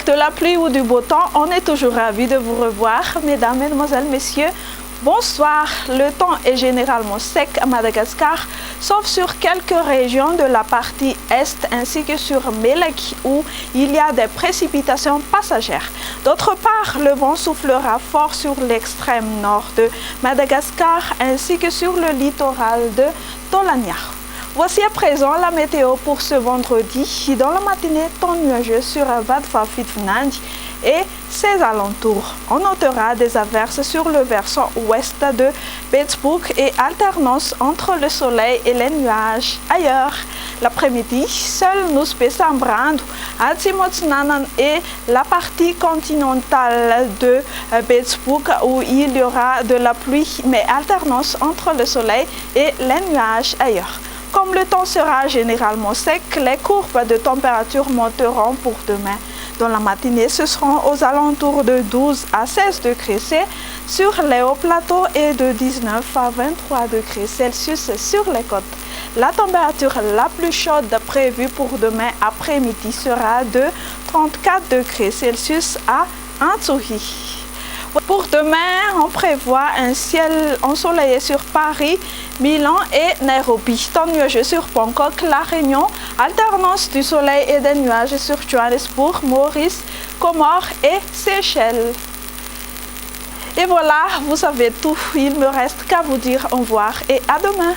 Avec de la pluie ou du beau temps, on est toujours ravis de vous revoir. Mesdames, Mesdemoiselles, Messieurs, bonsoir. Le temps est généralement sec à Madagascar, sauf sur quelques régions de la partie est ainsi que sur Mélec où il y a des précipitations passagères. D'autre part, le vent soufflera fort sur l'extrême nord de Madagascar ainsi que sur le littoral de Tolania. Voici à présent la météo pour ce vendredi. Dans la matinée, temps nuageux sur Vadvafitnandi et ses alentours. On notera des averses sur le versant ouest de Betsburg et alternance entre le soleil et les nuages ailleurs. L'après-midi, seul nous Sambrando, Atsimotsnanan et la partie continentale de Betsburg où il y aura de la pluie mais alternance entre le soleil et les nuages ailleurs. Comme le temps sera généralement sec, les courbes de température monteront pour demain. Dans la matinée, ce seront aux alentours de 12 à 16 degrés C sur les hauts plateaux et de 19 à 23 degrés Celsius sur les côtes. La température la plus chaude prévue pour demain après-midi sera de 34 degrés Celsius à Antsohi. Pour demain, on prévoit un ciel ensoleillé sur Paris, Milan et Nairobi. Temps nuageux sur Bangkok, La Réunion, alternance du soleil et des nuages sur Johannesburg, Maurice, Comores et Seychelles. Et voilà, vous savez tout. Il me reste qu'à vous dire au revoir et à demain.